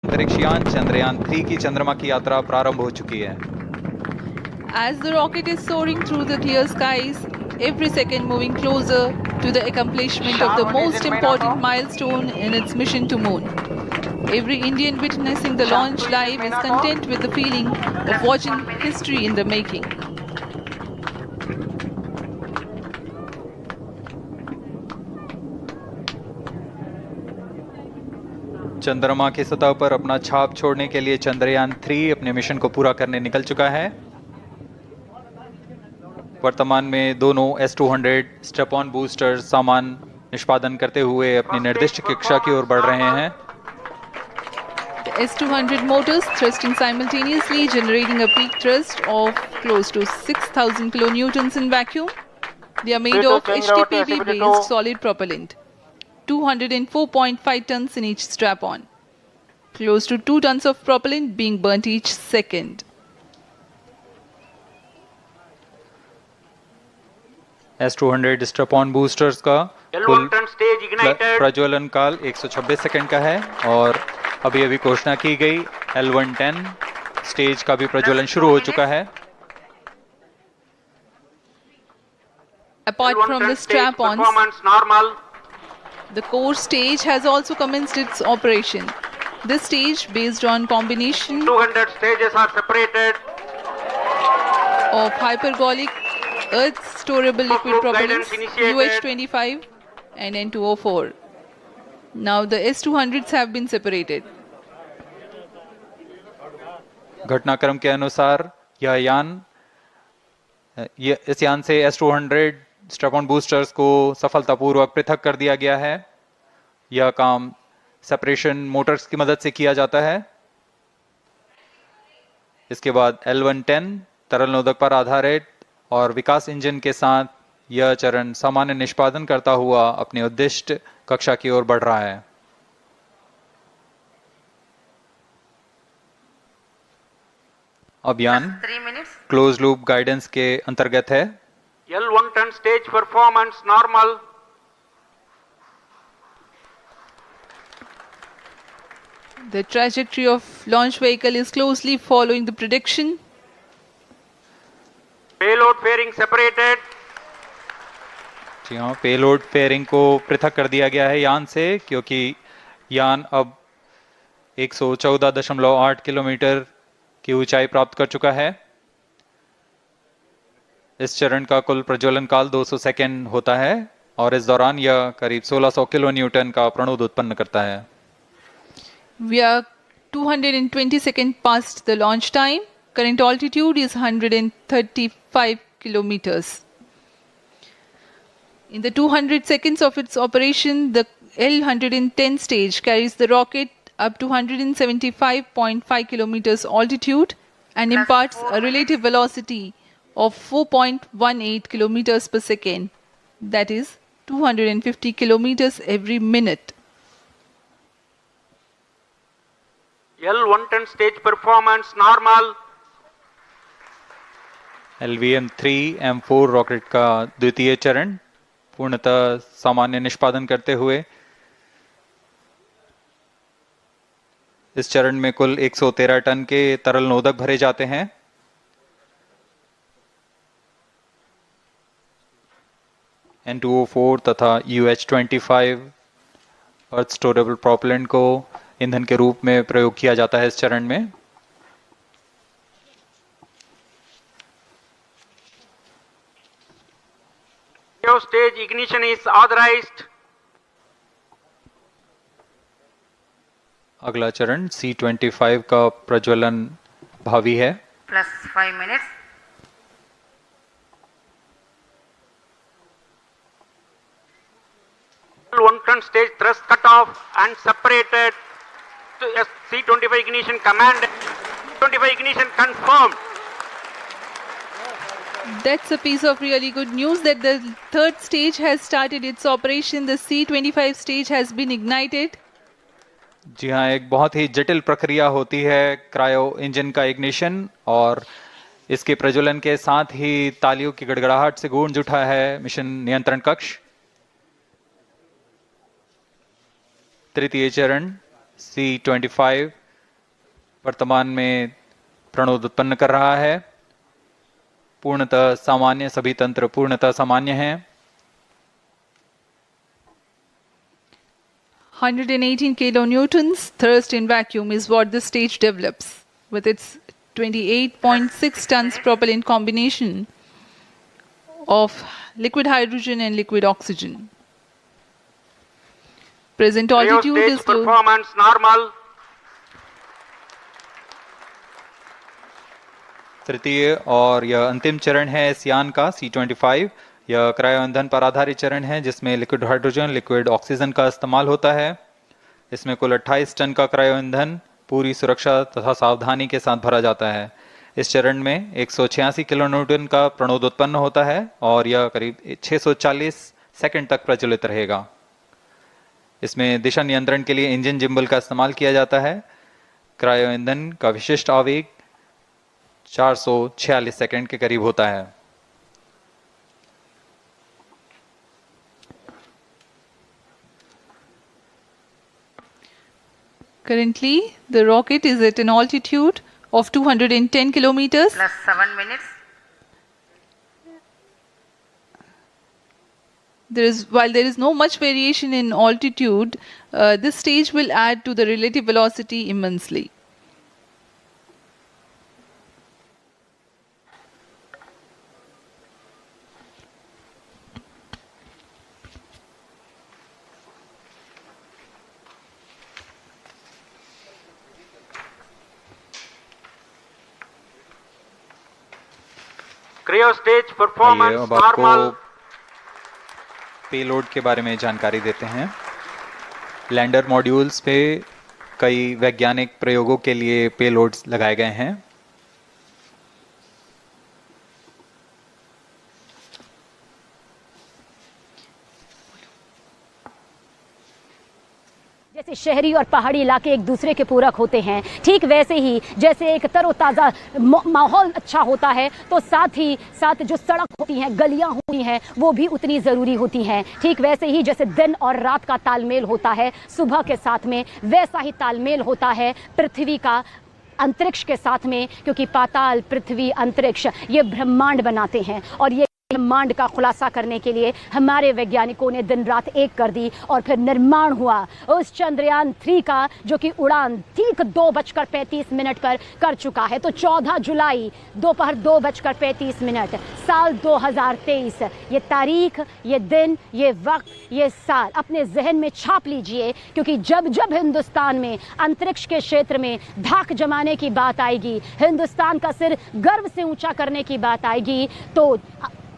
अंतरिक्ष यान चंद्रयान 3 की चंद्रमा की यात्रा प्रारंभ हो चुकी है। As the rocket is soaring through the clear skies, every second moving closer to the accomplishment of the most important milestone in its mission to moon. Every Indian witnessing the launch live is content with the feeling of watching history in the making. चंद्रमा की सतह पर अपना छाप छोड़ने के लिए चंद्रयान 3 अपने मिशन को पूरा करने निकल चुका है। वर्तमान में दोनों S-200 स्टेप ऑन बूस्टर सामान निष्पादन करते हुए अपनी निर्दिष्ट कक्षा की ओर बढ़ रहे हैं। The S-200 motors thrusting simultaneously, generating a peak thrust of close to 6,000 kilonewtons in vacuum. They are made of HTPB-based solid propellant, 204.5 tons in each strap-on. Close to 2 tons of propellant being burnt each second. S-200 strap-on boosters का कुल प्रज्वलन काल 126 second का है और अभी अभी घोषणा की गई L110 स्टेज का भी प्रज्वलन शुरू हो चुका है। Apart from the strap-ons, the core stage has also commenced its operation. This stage, based on combination 200 stages are separated. of hypergolic earth storable liquid propellants UH-25 and N2O4. Now the S-200s have been separated. घटनाक्रम के अनुसार इस यान से S-200 strap-on boosters को सफलतापूर्वक पृथक कर दिया गया है। यह काम सेपरेशन मोटर्स की मदद से किया जाता है। इसके बाद L110 तरल नोदक पर आधारित और विकास इंजन के साथ यह चरण सामान्य निष्पादन करता हुआ अपनी उद्दिष्ट कक्षा की ओर बढ़ रहा है। अभियान क्लोज लूप गाइडेंस के अंतर्गत है। L110 stage performance normal. The trajectory of launch vehicle is closely following the prediction. Payload fairing separated. जी हाँ, पेलोड फेयरिंग को पृथक कर दिया गया है यान से, क्योंकि यान अब 114.8 किलोमीटर की ऊंचाई प्राप्त कर चुका है। इस चरण का कुल प्रज्वलन काल 200 सेकेंड होता है और इस दौरान यह करीब 1600 किलो न्यूटन का प्रणोद उत्पन्न करता है। We are 220 seconds past the launch time. Current altitude is 135 kilometers. In the 200 seconds of its operation, the L110 stage carries the rocket up to 175.5 kilometers altitude and imparts a relative velocity of 4.18 kilometers per second, that is 250 kilometers every minute. L110 stage performance normal. LVM-3M4 rocket का द्वितीय चरण पूर्णतः सामान्य निष्पादन करते हुए इस चरण में कुल 113 टन के तरल नोदक भरे जाते हैं। N2O4 तथा UH-25 अर्थ स्टोरेबल प्रोपेलेंट को ईंधन के रूप में प्रयोग किया जाता है इस चरण में। Stage ignition is authorized. अगला चरण C-25 का प्रज्वलन भावी है। Plus 5 minutes. L110 stage thrust cut off and separated. C-25 ignition command. 25 ignition confirmed. That's a piece of really good news that the third stage has started its operation. The C-25 stage has been ignited. जी हाँ, एक बहुत ही जटिल प्रक्रिया होती है cryo engine का ignition और इसके प्रज्वलन के साथ ही तालियों की गड़गड़ाहट से गूंज उठा है मिशन नियंत्रण कक्ष। तृतीय चरण C-25 वर्तमान में प्रणोद उत्पन्न कर रहा है। पूर्णतः सामान्य, सभी तंत्र पूर्णतः सामान्य हैं। 118 kilonewtons thrust in vacuum is what this stage develops with its 28.6 tons propellant combination of liquid hydrogen and liquid oxygen. Present altitude is performance normal. तृतीय और यह अंतिम चरण है इस यान का C-25। यह क्रायो ईंधन पर आधारित चरण है जिसमें लिक्विड हाइड्रोजन, लिक्विड ऑक्सीजन का इस्तेमाल होता है। इसमें कुल 28 टन का क्रायो ईंधन पूरी सुरक्षा तथा सावधानी के साथ भरा जाता है। इस चरण में 186 किलोन्यूटन का प्रणोद उत्पन्न होता है और यह करीब 640 सेकंड तक प्रज्वलित रहेगा। इसमें दिशा नियंत्रण के लिए इंजन जिम्बल का इस्तेमाल किया जाता है। क्रायो ईंधन का विशिष्ट आवेग 446 सेकंड के करीब होता है। Currently, the rocket is at an altitude of 210 kilometers. Plus 7 minutes. While there is no much variation in altitude, this stage will add to the relative velocity immensely. Cryo stage performance अब आपको normal. Payload के बारे में जानकारी देते हैं। Lander modules पे कई वैज्ञानिक प्रयोगों के लिए पेलोड्स लगाए गए हैं। जैसे शहरी और पहाड़ी इलाके एक दूसरे के पूरक होते हैं, ठीक वैसे ही जैसे एक तरोताज़ा माहौल अच्छा होता है तो साथ ही साथ जो सड़क होती हैं, गलियां होती हैं, वो भी उतनी ज़रूरी होती हैं। ठीक वैसे ही जैसे दिन और रात का तालमेल होता है सुबह के साथ में, वैसा ही तालमेल होता है पृथ्वी का अंतरिक्ष के साथ में, क्योंकि पाताल, पृथ्वी, अंतरिक्ष ये ब्रह्मांड बनाते हैं और ये ब्रह्मांड का खुलासा करने के लिए हमारे वैज्ञानिकों ने दिन रात एक कर दी और फिर निर्माण हुआ उस चंद्रयान 3 का, जो कि उड़ान ठीक 2:35 पर कर चुका है। तो 14 जुलाई दोपहर 2:35 साल 2023, ये तारीख, ये दिन, ये वक्त, ये साल अपने जहन में छाप लीजिए, क्योंकि जब जब हिंदुस्तान में अंतरिक्ष के क्षेत्र में धाक जमाने की बात आएगी, हिंदुस्तान का सिर गर्व से ऊंचा करने की बात आएगी, तो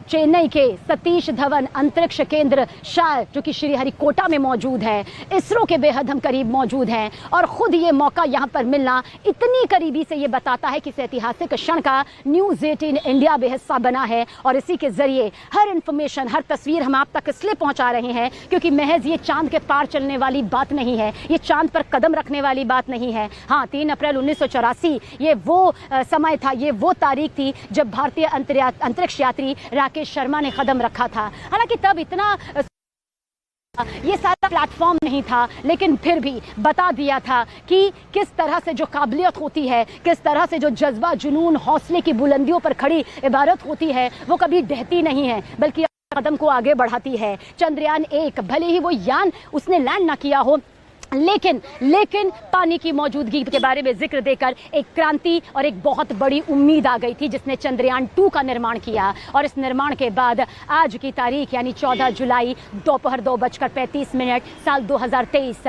चेन्नई के सतीश धवन अंतरिक्ष केंद्र शायद, जो कि श्रीहरिकोटा में मौजूद है, इसरो के बेहद हम करीब मौजूद हैं और ख़ुद ये मौका यहाँ पर मिलना इतनी करीबी से ये बताता है कि इस ऐतिहासिक क्षण का न्यूज़ 18 इंडिया भी हिस्सा बना है। और इसी के ज़रिए हर इन्फॉर्मेशन, हर तस्वीर हम आप तक इसलिए पहुँचा रहे हैं क्योंकि महज ये चांद के पार चलने वाली बात नहीं है, ये चांद पर कदम रखने वाली बात नहीं है। हाँ, 3 अप्रैल 1984 ये वो समय था, ये वो तारीख थी जब भारतीय अंतरिक्ष यात्री राकेश शर्मा ने कदम रखा था। हालांकि तब इतना ये सारा प्लेटफॉर्म नहीं था, लेकिन फिर भी बता दिया था कि किस तरह से जो काबिलियत होती है, किस तरह से जो जज्बा, जुनून, हौसले की बुलंदियों पर खड़ी इबारत होती है, वो कभी ढहती नहीं है बल्कि कदम को आगे बढ़ाती है। चंद्रयान 1 भले ही वो यान उसने लैंड ना किया हो, लेकिन पानी की मौजूदगी के बारे में जिक्र देकर एक क्रांति और एक बहुत बड़ी उम्मीद आ गई थी, जिसने चंद्रयान 2 का निर्माण किया। और इस निर्माण के बाद आज की तारीख यानी 14 जुलाई दोपहर 2:35 साल 2023,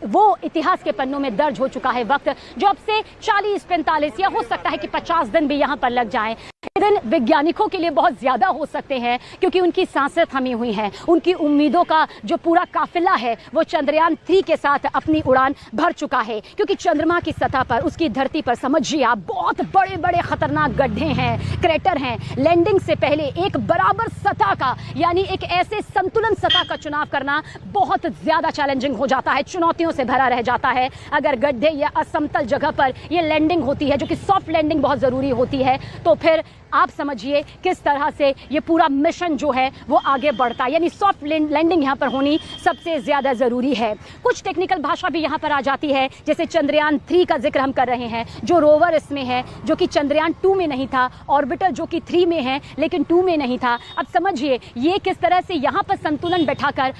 वो इतिहास के पन्नों में दर्ज हो चुका है वक्त, जो अब से 40-45 या हो सकता है कि 50 दिन भी यहाँ पर लग जाएं। ये दिन वैज्ञानिकों के लिए बहुत ज़्यादा हो सकते हैं, क्योंकि उनकी सांसें थमी हुई हैं, उनकी उम्मीदों का जो पूरा काफिला है वो चंद्रयान 3 के साथ अपनी उड़ान भर चुका है। क्योंकि चंद्रमा की सतह पर, उसकी धरती पर समझिए आप, बहुत बड़े बड़े खतरनाक गड्ढे हैं, क्रेटर हैं। लैंडिंग से पहले एक बराबर सतह का, यानी एक ऐसे संतुलन सतह का चुनाव करना बहुत ज़्यादा चैलेंजिंग हो जाता है, चुनौतियों से भरा रह जाता है। अगर गड्ढे या असमतल जगह पर ये लैंडिंग होती है, जो कि सॉफ्ट लैंडिंग बहुत ज़रूरी होती है, तो फिर आप समझिए किस तरह से ये पूरा मिशन जो है वो आगे बढ़ता है। यानी सॉफ्ट लैंडिंग यहाँ पर होनी सबसे ज़्यादा ज़रूरी है। कुछ टेक्निकल भाषा भी यहाँ पर आ जाती है, जैसे चंद्रयान 3 का जिक्र हम कर रहे हैं, जो रोवर इसमें है, जो कि चंद्रयान 2 में नहीं था, ऑर्बिटर जो कि 3 में है लेकिन 2 में नहीं था। अब समझिए ये किस तरह से यहाँ पर संतुलन बैठाकर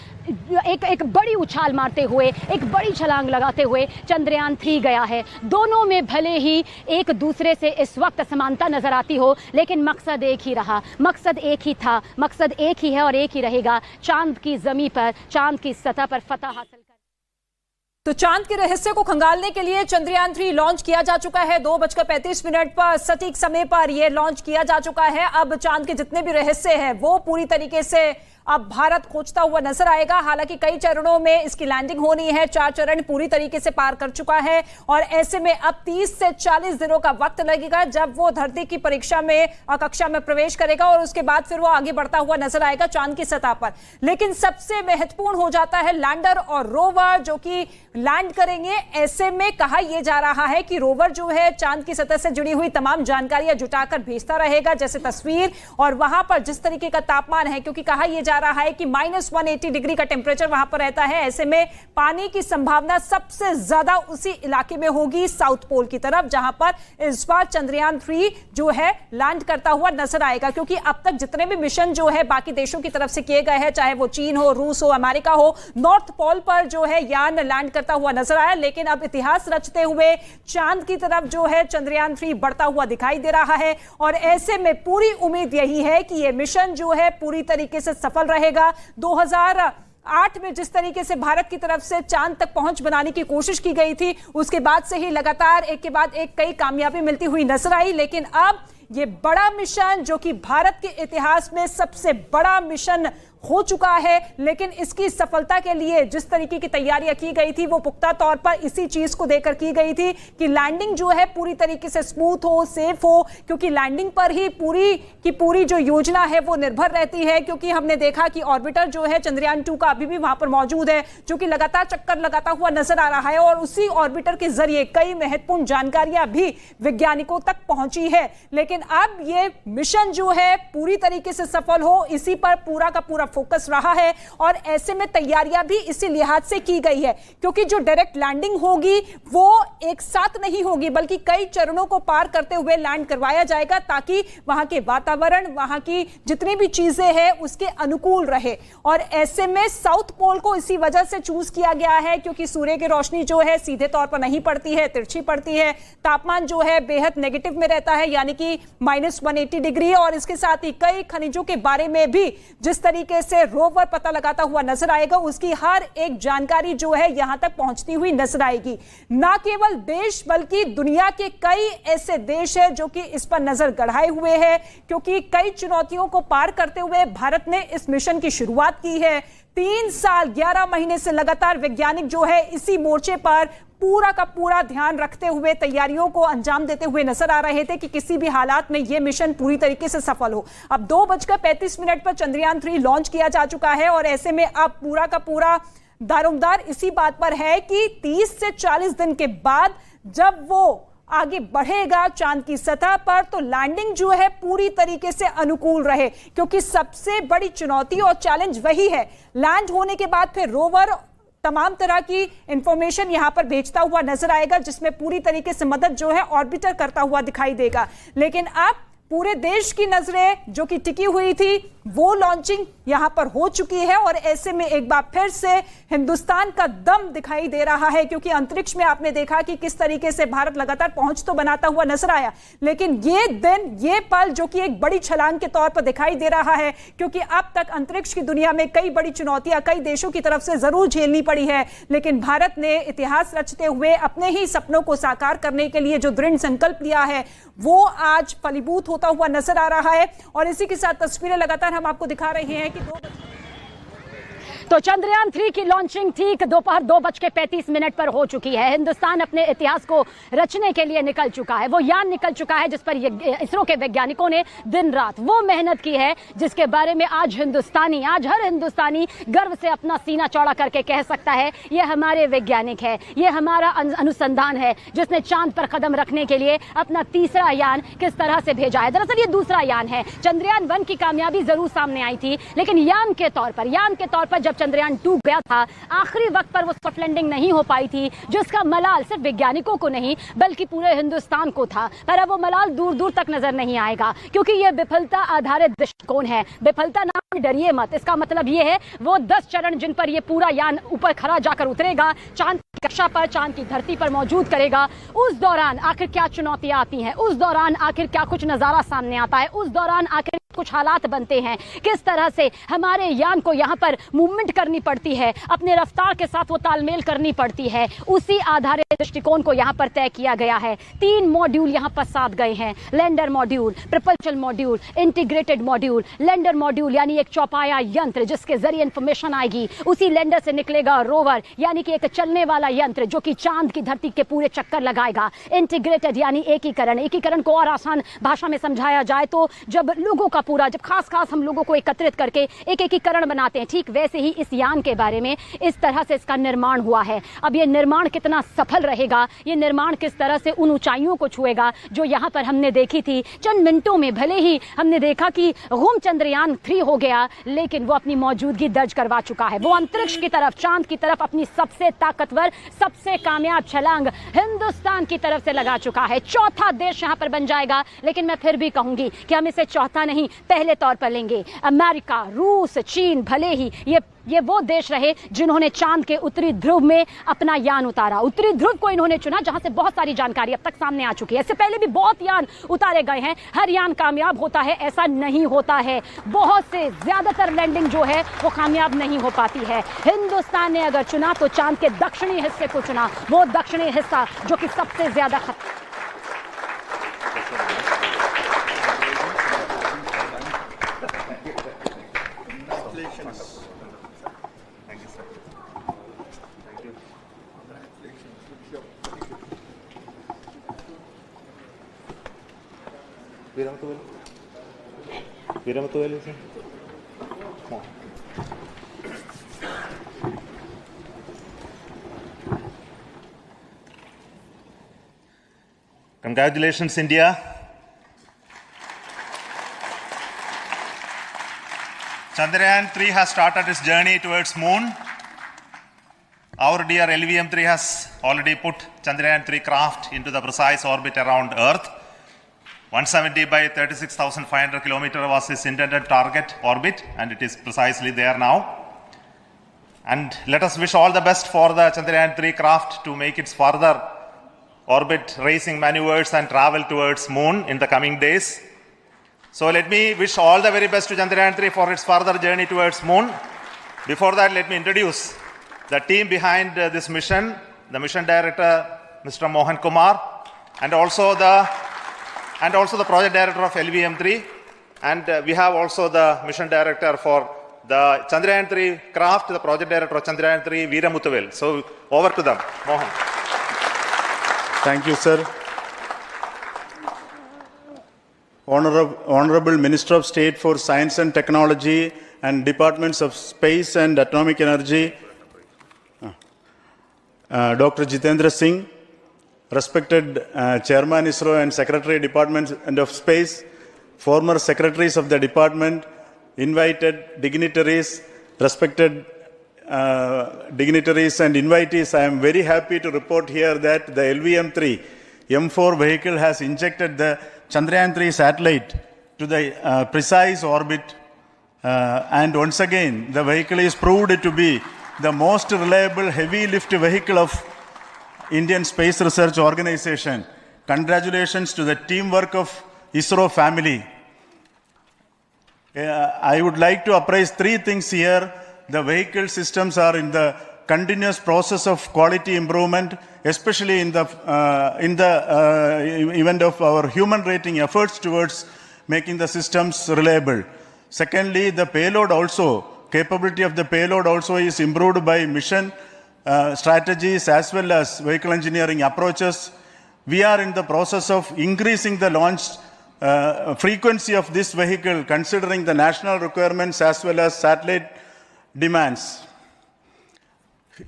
एक बड़ी उछाल मारते हुए, एक बड़ी छलांग लगाते हुए चंद्रयान 3 गया है। दोनों में भले ही एक दूसरे से इस वक्त समानता नजर आती हो, लेकिन मकसद एक ही रहा, मकसद एक ही था, मकसद एक ही है और एक ही रहेगा, चांद की जमीन पर, चांद की सतह पर फतह हासिल कर। तो चांद के रहस्य को खंगालने के लिए चंद्रयान 3 लॉन्च किया जा चुका है। 2:35 पर सटीक समय पर यह लॉन्च किया जा चुका है। अब चांद के जितने भी रहस्य हैं वो पूरी तरीके से अब भारत खोजता हुआ नजर आएगा। हालांकि कई चरणों में इसकी लैंडिंग होनी है, 4 चरण पूरी तरीके से पार कर चुका है और ऐसे में अब 30 से 40 दिनों का वक्त लगेगा जब वो धरती की परीक्षा में कक्षा में प्रवेश करेगा और उसके बाद फिर वो आगे बढ़ता हुआ नजर आएगा चांद की सतह पर। लेकिन सबसे महत्वपूर्ण हो जाता है लैंडर और रोवर जो कि लैंड करेंगे। ऐसे में कहा यह जा रहा है कि रोवर जो है चांद की सतह से जुड़ी हुई तमाम जानकारियां जुटाकर भेजता रहेगा, जैसे तस्वीर और वहां पर जिस तरीके का तापमान है, क्योंकि कहा यह जा रहा है कि -180 डिग्री का टेंपरेचर वहां पर रहता है। ऐसे में पानी की संभावना सबसे ज्यादा उसी इलाके में होगी, साउथ पोल की तरफ, जहां पर इस बार चंद्रयान 3 जो है लैंड करता हुआ नजर आएगा। क्योंकि अब तक जितने भी मिशन जो है बाकी देशों की तरफ से किए गए हैं, चाहे वो चीन हो, रूस हो, अमेरिका हो, नॉर्थ पोल पर जो है यान लैंड करता हुआ नजर आया। लेकिन अब इतिहास रचते हुए चांद की तरफ जो है चंद्रयान 3 बढ़ता हुआ दिखाई दे रहा है और ऐसे में पूरी उम्मीद यही है कि यह मिशन जो है पूरी तरीके से सफल रहेगा। 2008 में जिस तरीके से भारत की तरफ से चांद तक पहुंच बनाने की कोशिश की गई थी, उसके बाद से ही लगातार एक के बाद एक कई कामयाबी मिलती हुई नजर आई। लेकिन अब ये बड़ा मिशन जो कि भारत के इतिहास में सबसे बड़ा मिशन हो चुका है, लेकिन इसकी सफलता के लिए जिस तरीके की तैयारियां की गई थी वो पुख्ता तौर पर इसी चीज को देकर की गई थी कि लैंडिंग जो है पूरी तरीके से स्मूथ हो, सेफ हो, क्योंकि लैंडिंग पर ही पूरी की पूरी जो योजना है वो निर्भर रहती है। क्योंकि हमने देखा कि ऑर्बिटर जो है चंद्रयान 2 का अभी भी वहां पर मौजूद है, जो कि लगातार चक्कर लगाता हुआ नजर आ रहा है और उसी ऑर्बिटर के जरिए कई महत्वपूर्ण जानकारियां भी वैज्ञानिकों तक पहुंची है। लेकिन अब ये मिशन जो है पूरी तरीके से सफल हो, इसी पर पूरा का पूरा फोकस रहा है और ऐसे में तैयारियां भी इसी लिहाज से की गई है। क्योंकि जो डायरेक्ट लैंडिंग होगी वो एक साथ नहीं होगी, बल्कि कई चरणों को पार करते हुए लैंड करवाया जाएगा, ताकि वहां के वातावरण, वहां की जितनी भी चीजें हैं उसके अनुकूल रहे। और ऐसे में साउथ पोल को इसी वजह से चूज किया गया है क्योंकि सूर्य की रोशनी जो है सीधे तौर पर नहीं पड़ती है, तिरछी पड़ती है, तापमान जो है बेहद नेगेटिव में रहता है, यानी कि -180 डिग्री। और इसके साथ ही कई खनिजों के बारे में भी जिस तरीके से रोवर पता लगाता हुआ नजर आएगा, उसकी हर एक जानकारी जो है यहां तक पहुंचती हुई नजर आएगी। ना केवल देश बल्कि दुनिया के कई ऐसे देश हैं जो कि इस पर नजर गड़ाए हुए हैं, क्योंकि कई चुनौतियों को पार करते हुए भारत ने इस मिशन की शुरुआत की है। 3 साल 11 महीने से लगातार वैज्ञानिक जो है इसी मोर्चे पर पूरा का पूरा ध्यान रखते हुए तैयारियों को अंजाम देते हुए नजर आ रहे थे कि किसी भी हालात में यह मिशन पूरी तरीके से सफल हो। अब 2:35 पर चंद्रयान 3 लॉन्च किया जा चुका है और ऐसे में अब पूरा का पूरा दारोमदार इसी बात पर है कि 30 से 40 दिन के बाद जब वो आगे बढ़ेगा चांद की सतह पर, तो लैंडिंग जो है पूरी तरीके से अनुकूल रहे। क्योंकि सबसे बड़ी चुनौती और चैलेंज वही है। लैंड होने के बाद फिर रोवर तमाम तरह की इंफॉर्मेशन यहां पर भेजता हुआ नजर आएगा, जिसमें पूरी तरीके से मदद जो है ऑर्बिटर करता हुआ दिखाई देगा। लेकिन अब पूरे देश की नजरें जो कि टिकी हुई थी वो लॉन्चिंग यहां पर हो चुकी है और ऐसे में एक बार फिर से हिंदुस्तान का दम दिखाई दे रहा है। क्योंकि अंतरिक्ष में आपने देखा कि किस तरीके से भारत लगातार पहुंच तो बनाता हुआ नजर आया, लेकिन ये दिन, ये पल जो कि एक बड़ी छलांग के तौर पर दिखाई दे रहा है, क्योंकि अब तक अंतरिक्ष की दुनिया में कई बड़ी चुनौतियां कई देशों की तरफ से जरूर झेलनी पड़ी है, लेकिन भारत ने इतिहास रचते हुए अपने ही सपनों को साकार करने के लिए जो दृढ़ संकल्प लिया है वो आज फलीभूत होता हुआ नजर आ रहा है। और इसी के साथ तस्वीरें लगातार हम आपको दिखा रहे हैं कि तो चंद्रयान 3 की लॉन्चिंग ठीक दोपहर 2:35 पर हो चुकी है। हिंदुस्तान अपने इतिहास को रचने के लिए निकल चुका है। वो यान निकल चुका है जिस पर इसरो के वैज्ञानिकों ने दिन रात वो मेहनत की है जिसके बारे में आज हर हिंदुस्तानी गर्व से अपना सीना चौड़ा करके कह सकता है ये हमारे वैज्ञानिक है, ये हमारा अनुसंधान है जिसने चांद पर कदम रखने के लिए अपना तीसरा यान किस तरह से भेजा है। दरअसल ये दूसरा यान है। चंद्रयान 1 की कामयाबी जरूर सामने आई थी, लेकिन यान के तौर पर जब चंद्रयान 2 गया था, आखिरी वक्त पर वो सॉफ्ट लैंडिंग नहीं हो पाई थी, जिसका मलाल सिर्फ वैज्ञानिकों को नहीं बल्कि पूरे हिंदुस्तान को था। पर अब वो मलाल दूर दूर तक नजर नहीं आएगा, क्योंकि ये विफलता आधारित दृष्टिकोण है। विफलता नाम डरिए मत, इसका मतलब ये है वो 10 चरण जिन पर ये पूरा यान ऊपर खड़ा जाकर उतरेगा, चांद की कक्षा पर, चांद की धरती पर मौजूद करेगा, उस दौरान आखिर क्या चुनौतियां आती हैं, उस दौरान आखिर क्या कुछ नजारा सामने आता है, उस दौरान आखिर कुछ हालात बनते हैं, किस तरह से हमारे यान को यहाँ पर मूवमेंट करनी पड़ती है, अपने रफ्तार के साथ वो तालमेल करनी पड़ती है, उसी आधारित दृष्टिकोण को यहाँ पर तय किया गया है। 3 मॉड्यूल यहाँ पर साथ गए हैं, lander module, propulsion module, integrated module. Lander module यानी एक चौपाया यंत्र जिसके जरिए इंफॉर्मेशन आएगी, उसी लैंडर से निकलेगा रोवर यानी कि एक चलने वाला यंत्र जो कि चांद की धरती के पूरे चक्कर लगाएगा। इंटीग्रेटेड यानी एकीकरण को और आसान भाषा में समझाया जाए तो जब लोगों का पूरा, जब खास हम लोगों को एकत्रित करके एक एकीकरण बनाते हैं, ठीक वैसे ही इस यान के बारे में इस तरह से इसका निर्माण हुआ है। अब ये निर्माण कितना सफल रहेगा, ये निर्माण किस तरह से उन ऊंचाइयों को छुएगा जो यहाँ पर हमने देखी थी। चंद मिनटों में भले ही हमने देखा कि गुम चंद्रयान 3 हो गया, लेकिन वो अपनी मौजूदगी दर्ज करवा चुका है। वो अंतरिक्ष की तरफ, चांद की तरफ अपनी सबसे ताकतवर, सबसे कामयाब छलांग हिंदुस्तान की तरफ से लगा चुका है। चौथा देश यहाँ पर बन जाएगा, लेकिन मैं फिर भी कहूंगी कि हम इसे चौथा नहीं पहले तौर पर लेंगे। अमेरिका, रूस, चीन भले ही ये वो देश रहे जिन्होंने चांद के उत्तरी ध्रुव में अपना यान उतारा। उत्तरी ध्रुव को इन्होंने चुना जहां से बहुत सारी जानकारी अब तक सामने आ चुकी है। इससे पहले भी बहुत यान उतारे गए हैं, हर यान कामयाब होता है ऐसा नहीं होता है। बहुत से ज्यादातर लैंडिंग जो है वो कामयाब नहीं हो पाती है। हिंदुस्तान ने अगर चुना तो चांद के दक्षिणी हिस्से को चुना, वो दक्षिणी हिस्सा जो कि सबसे ज्यादा Congratulations, India. Chandrayaan 3 has started its journey towards moon. Our dear LVM-3 has already put Chandrayaan 3 craft into the precise orbit around Earth. 170 by 36,500 kilometers was its intended target orbit, and it is precisely there now. And let us wish all the best for the Chandrayaan 3 craft to make its further orbit racing maneuvers and travel towards moon in the coming days. So let me wish all the very best to Chandrayaan 3 for its further journey towards moon. Before that, let me introduce the team behind this mission, the mission director, Mr. Mohan Kumar, and also the project director of LVM-3, and we have also the mission director for the Chandrayaan 3 craft, the project director of Chandrayaan 3, Veera Muthuvel. So over to them, Mohan. Thank you, sir. Honorable Minister of State for Science and Technology and Departments of Space and Atomic Energy, Dr. Jitendra Singh, respected Chairman ISRO and Secretary Department of Space, former secretaries of the department, invited dignitaries, respected dignitaries and invitees, I am very happy to report here that the LVM-3 M4 vehicle has injected the Chandrayaan 3 satellite to the precise orbit, and once again the vehicle is proved to be the most reliable heavy lift vehicle of Indian Space Research Organization. Congratulations to the teamwork of ISRO family. I would like to appraise 3 things here. The vehicle systems are in the continuous process of quality improvement, especially in the event of our human rating efforts towards making the systems reliable. Secondly, the payload also capability of the payload also is improved by mission strategies as well as vehicle engineering approaches. We are in the process of increasing the launch frequency of this vehicle considering the national requirements as well as satellite demands.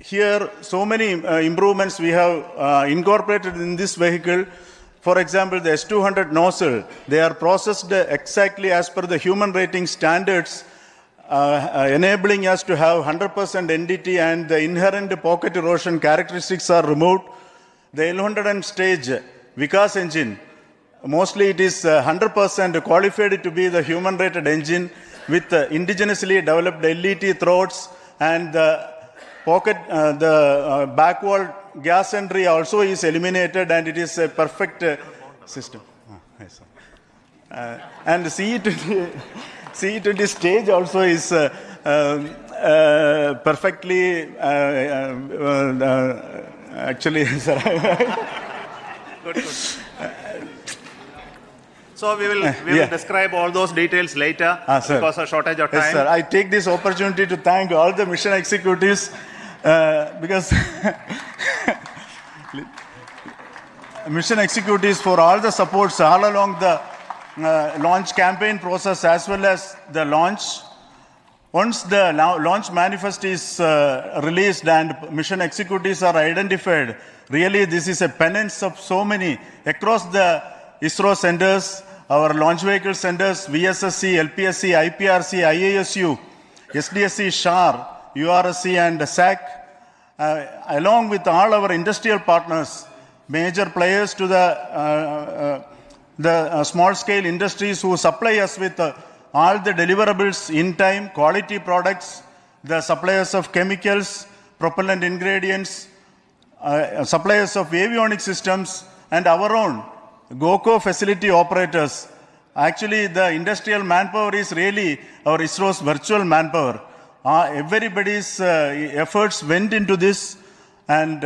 Here, so many improvements we have incorporated in this vehicle. For example, the S200 nozzle, they are processed exactly as per the human rating standards, enabling us to have 100% NDT, and the inherent pocket erosion characteristics are removed. The L100 stage Vikas engine, mostly it is 100% qualified to be the human rated engine with indigenously developed LET throats, and the pocket, the back wall gas entry also is eliminated, and it is a perfect system. And CE20 stage also is perfectly actually, sir. Good. So we will describe all those details later because of shortage of time. Yes, sir. I take this opportunity to thank all the mission executives because mission executives for all the supports all along the launch campaign process as well as the launch. Once the launch manifest is released and mission executives are identified, really this is a penance of so many across the ISRO centers, our launch vehicle centers, VSSC, LPSC, IPRC, IASU, SDSC, SHAR, URSC and SAC, along with all our industrial partners, major players to the small-scale industries who supply us with all the deliverables in time, quality products, the suppliers of chemicals, propellant ingredients, suppliers of avionics systems, and our own GOCO facility operators. Actually, the industrial manpower is really our ISRO's virtual manpower. Everybody's efforts went into this, and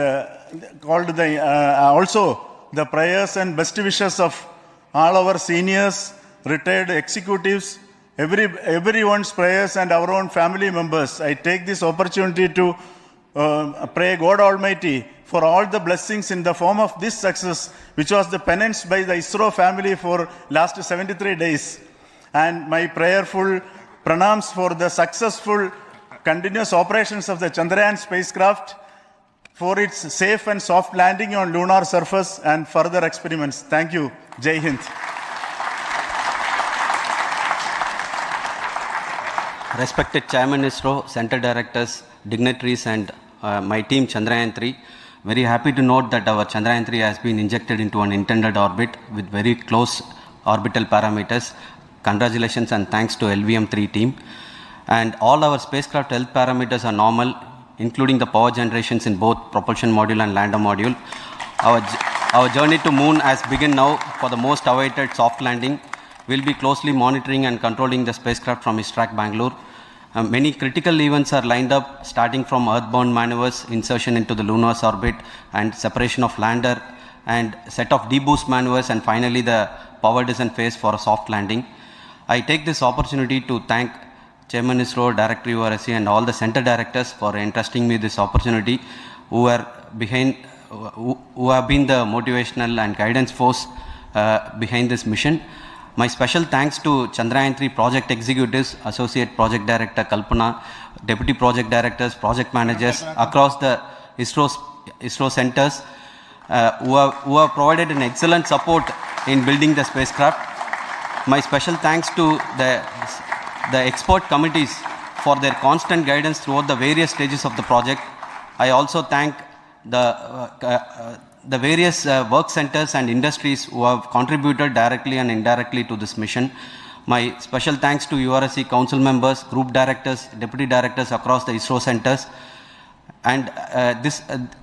called the also the prayers and best wishes of all our seniors, retired executives, everyone's prayers and our own family members. I take this opportunity to pray God Almighty for all the blessings in the form of this success, which was the penance by the ISRO family for last 73 days. And my prayerful pranams for the successful continuous operations of the Chandrayaan spacecraft, for its safe and soft landing on lunar surface and further experiments. Thank you. Jai Hind. Respected Chairman ISRO, Center Directors, dignitaries and my team Chandrayaan-3, very happy to note that our Chandrayaan-3 has been injected into an intended orbit with very close orbital parameters. Congratulations and thanks to LVM-3 team. And all our spacecraft health parameters are normal, including the power generations in both propulsion module and lander module. Our journey to moon has begun now for the most awaited soft landing. We'll be closely monitoring and controlling the spacecraft from ISTRAC Bangalore. Many critical events are lined up, starting from earthbound maneuvers, insertion into the lunar orbit, and separation of lander, and set of deboost maneuvers, and finally the power descent phase for a soft landing. I take this opportunity to thank Chairman ISRO, Director URSC, and all the center directors for entrusting me this opportunity, who have been the motivational and guidance force behind this mission. My special thanks to Chandrayaan-3 project executives, Associate Project Director Kalpana, Deputy Project Directors, Project Managers across the ISRO centers who have provided an excellent support in building the spacecraft. My special thanks to the expert committees for their constant guidance throughout the various stages of the project. I also thank the various work centers and industries who have contributed directly and indirectly to this mission. My special thanks to URSC council members, group directors, deputy directors across the ISRO centers, and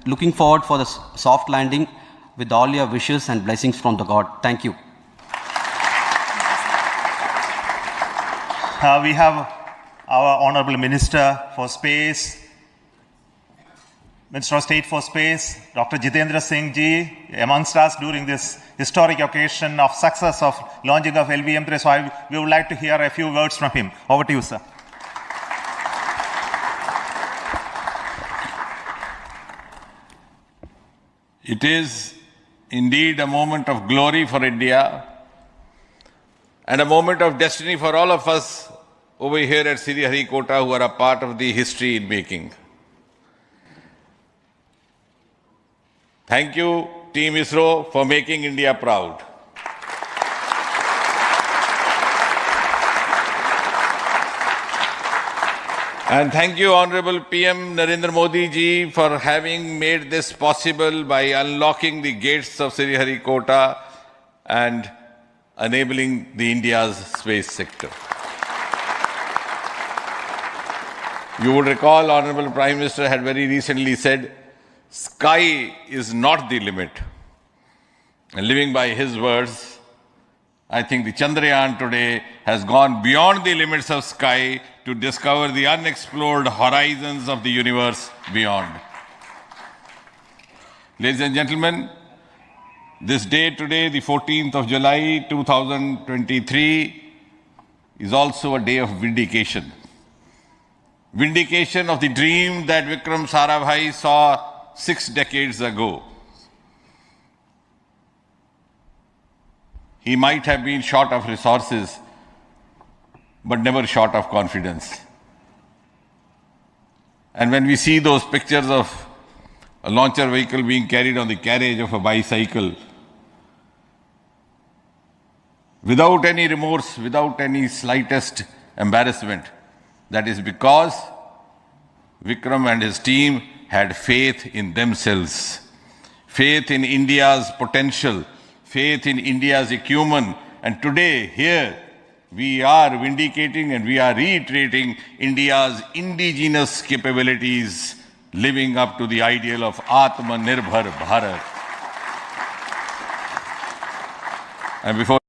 looking forward for the soft landing with all your wishes and blessings from the God. Thank you. We have our Honorable Minister for Space, Minister of State for Space, Dr. Jitendra Singh ji, amongst us during this historic occasion of success of launching of LVM-3. So we would like to hear a few words from him. Over to you, sir. It is indeed a moment of glory for India and a moment of destiny for all of us over here at Sriharikota who are a part of the history in making. Thank you, Team ISRO, for making India proud. And thank you, Honorable PM Narendra Modi ji, for having made this possible by unlocking the gates of Sriharikota and enabling the India's space sector. You would recall, Honorable Prime Minister had very recently said, sky is not the limit. And living by his words, I think the Chandrayaan today has gone beyond the limits of sky to discover the unexplored horizons of the universe beyond. Ladies and gentlemen, this day today, the 14th of July 2023, is also a day of vindication. Vindication of the dream that Vikram Sarabhai saw 6 decades ago. He might have been short of resources, but never short of confidence. And when we see those pictures of a launcher vehicle being carried on the carriage of a bicycle, without any remorse, without any slightest embarrassment, that is because Vikram and his team had faith in themselves, faith in India's potential, faith in India's acumen. And today, here, we are vindicating and we are reiterating India's indigenous capabilities, living up to the ideal of Atmanirbhar Bharat. And before